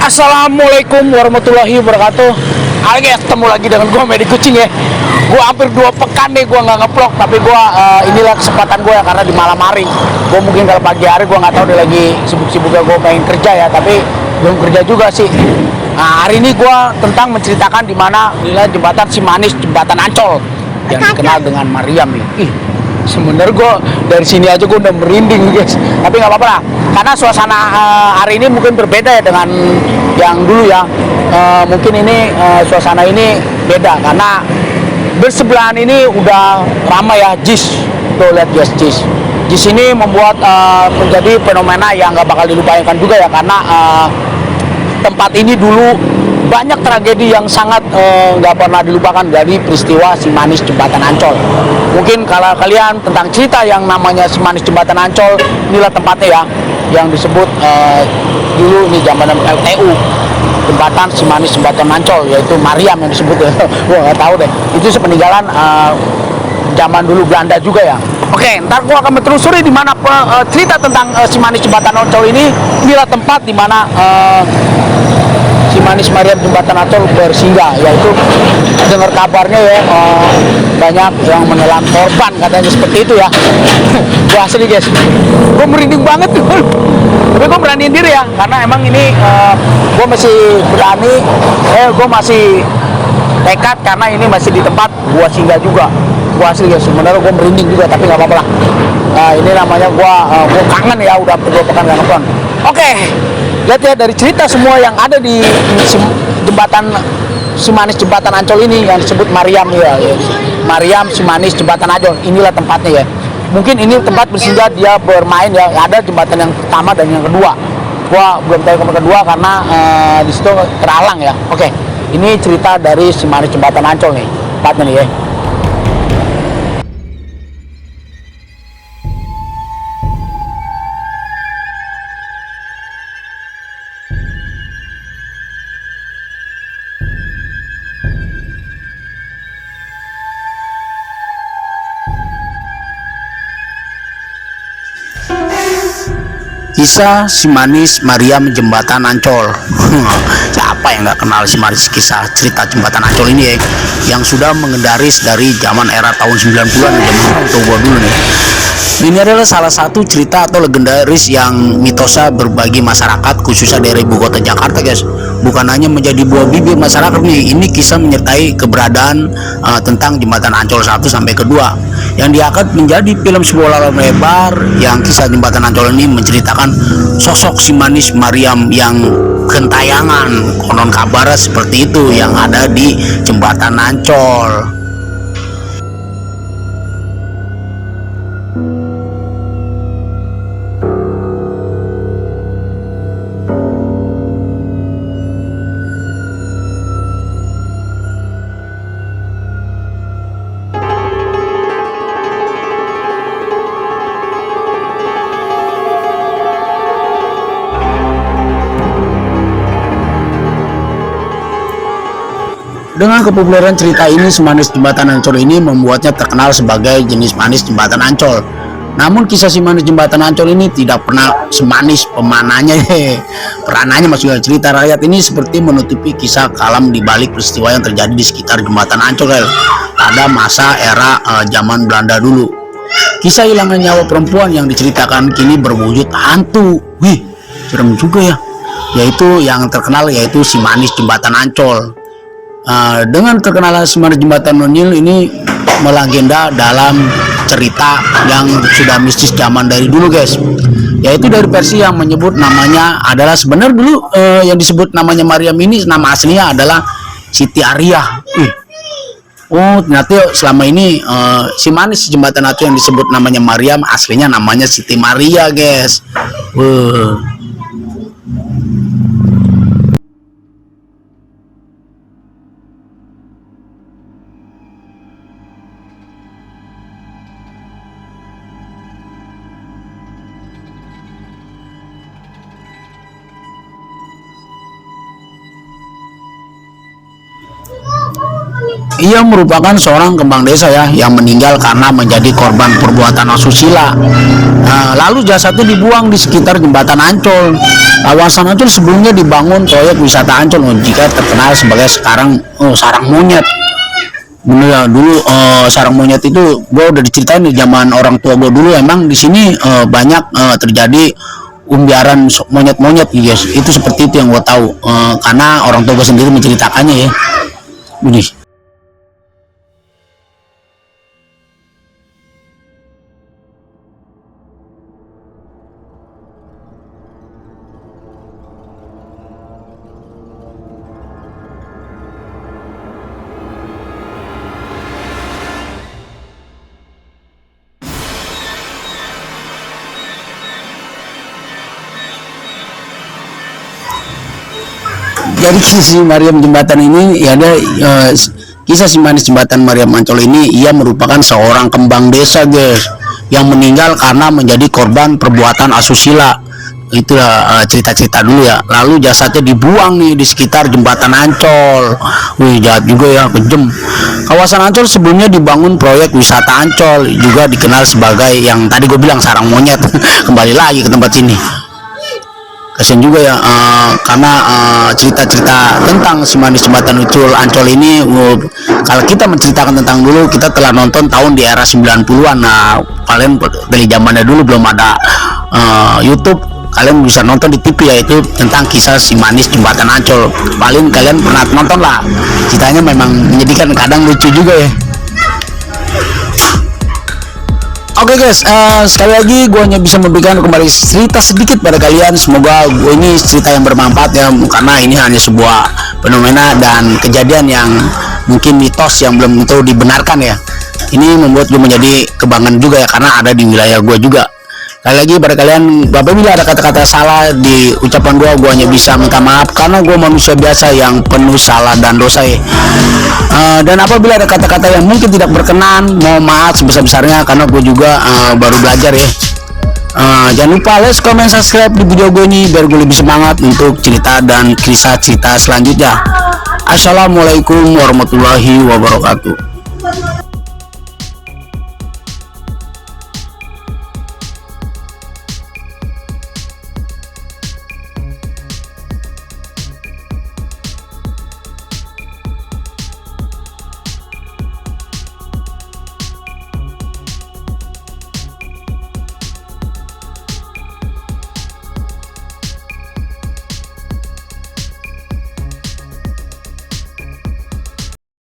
Assalamualaikum warahmatullahi wabarakatuh. Guys, ketemu lagi dengan gue Medi Kucing ya. Gue hampir 2 pekan nih gue nggak ngevlog, tapi gue inilah kesempatan gue ya, karena di malam hari. Gue mungkin kalau pagi hari gue nggak tahu dia lagi sibuk-sibuknya, gue pengen kerja ya, tapi belum kerja juga sih. Nah, hari ini gue tentang menceritakan di mana inilah jembatan Simanis, jembatan Ancol yang dikenal dengan Mariam nih. Sebenarnya gue dari sini aja gue udah merinding guys, tapi nggak apa-apa lah, karena suasana hari ini mungkin berbeda ya dengan yang dulu ya. Mungkin ini suasana ini beda karena bersebelahan ini udah ramai ya. JIS tuh, lihat guys, JIS ini membuat menjadi fenomena yang nggak bakal dilupakan juga ya, karena tempat ini dulu banyak tragedi yang sangat nggak pernah dilupakan dari peristiwa Simanis Jembatan Ancol. Mungkin kalau kalian tentang cerita yang namanya Simanis Jembatan Ancol, inilah tempatnya ya, yang disebut dulu ini zaman LTU, jembatan Simanis Jembatan Ancol, yaitu Mariam yang disebut ya. Gua nggak tahu deh, itu sepeninggalan zaman dulu Belanda juga ya. Oke, ntar gua akan menelusuri di mana cerita tentang Simanis Jembatan Ancol ini. Inilah tempat di mana Simanis Mariam Jembatan Ancol bersinggah, yaitu dengar kabarnya ya, banyak yang menelan korban katanya seperti itu ya. Gua asli guys, gue merinding banget tuh. Tapi gue beraniin diri ya, karena emang ini gue masih berani, gue masih tekad, karena ini masih di tempat gue singgah juga. Gue asli guys, sebenarnya gue merinding juga, tapi nggak apa-apa lah. Ini namanya gue kangen ya, udah 2 pekan gak nonton. Oke, lihat ya dari cerita semua yang ada di jembatan Simanis Jembatan Ancol ini yang disebut Mariam ya. Mariam Simanis Jembatan Ancol, inilah tempatnya ya. Mungkin ini tempat bersinggah dia bermain ya. Ada jembatan yang pertama dan yang kedua. Gua belum tahu yang kedua karena di situ teralang ya. Oke, ini cerita dari Simanis Jembatan Ancol nih, tempatnya nih ya. Kisah Simanis Mariam Jembatan Ancol. Siapa yang nggak kenal Simanis, kisah cerita Jembatan Ancol ini ya, yang sudah mengendaris dari zaman era tahun 90-an, zaman orang tua gua dulu nih. Ini adalah salah satu cerita atau legendaris yang mitosnya berbagi masyarakat, khususnya dari ibu kota Jakarta guys. Bukan hanya menjadi buah bibir masyarakat nih, ini kisah menyertai keberadaan tentang Jembatan Ancol 1 sampai kedua, yang diangkat menjadi film sebuah layar lebar. Yang kisah Jembatan Ancol ini menceritakan sosok Simanis Mariam yang gentayangan, konon kabarnya seperti itu, yang ada di Jembatan Ancol. Dengan kepopuleran cerita ini, Simanis Jembatan Ancol ini membuatnya terkenal sebagai jenis manis Jembatan Ancol. Namun kisah Simanis Jembatan Ancol ini tidak pernah semanis pemananya. Perananya maksudnya cerita rakyat ini seperti menutupi kisah kalam di balik peristiwa yang terjadi di sekitar Jembatan Ancol pada masa era zaman Belanda dulu. Kisah hilangnya nyawa perempuan yang diceritakan kini berwujud hantu. Wih, serem juga ya. Yaitu yang terkenal yaitu Simanis Jembatan Ancol. Dengan terkenalan Simanis Jembatan Ancol ini melegenda dalam cerita yang sudah mistis zaman dari dulu guys, yaitu dari versi yang menyebut namanya adalah sebenarnya dulu yang disebut namanya Mariam ini nama aslinya adalah Siti Ariyah. Oh ternyata selama ini Simanis Jembatan Ancol yang disebut namanya Mariam aslinya namanya Siti Maria guys. Ia merupakan seorang kembang desa ya yang meninggal karena menjadi korban perbuatan asusila. Lalu jasadnya dibuang di sekitar jembatan Ancol. Kawasan Ancol sebelumnya dibangun proyek wisata Ancol, jika terkenal sebagai sekarang sarang monyet. Bener ya, dulu sarang monyet itu gue udah diceritain di zaman orang tua gue dulu. Emang di sini banyak terjadi umbiaran monyet-monyet, guys. Itu seperti itu yang gue tahu, karena orang tua gue sendiri menceritakannya ya. Ini jadi si Mariam Jembatan ini ya ada kisah si manis jembatan Mariam Ancol ini. Ia merupakan seorang kembang desa, guys, yang meninggal karena menjadi korban perbuatan asusila. Itulah cerita-cerita dulu ya. Lalu jasadnya dibuang nih di sekitar jembatan Ancol. Wih, jahat juga ya, kejam. Kawasan Ancol sebelumnya dibangun proyek wisata Ancol, juga dikenal sebagai yang tadi gue bilang sarang monyet. Kembali lagi ke tempat ini. Kasian juga ya, karena cerita-cerita tentang si manis jembatan Ancol ini, kalau kita menceritakan tentang dulu, kita telah nonton tahun di era 90-an. Nah, kalian dari zamannya dulu belum ada YouTube, kalian bisa nonton di TV, yaitu tentang kisah si manis jembatan Ancol. Paling kalian pernah nonton lah. Ceritanya memang menyedihkan, kadang lucu juga ya. Oke guys, sekali lagi gue hanya bisa memberikan kembali cerita sedikit pada kalian. Semoga ini cerita yang bermanfaat ya, karena ini hanya sebuah fenomena dan kejadian yang mungkin mitos yang belum tentu dibenarkan ya. Ini membuat gue menjadi kebanggaan juga ya, karena ada di wilayah gue juga. Sekali lagi pada kalian, apabila ada kata-kata salah di ucapan gue hanya bisa minta maaf, karena gue manusia biasa yang penuh salah dan dosa ya. Dan apabila ada kata-kata yang mungkin tidak berkenan, mohon maaf sebesar-besarnya, karena gue juga baru belajar ya. Jangan lupa like, comment, subscribe di video gue ini biar gue lebih semangat untuk cerita dan kisah cerita selanjutnya. Assalamualaikum warahmatullahi wabarakatuh.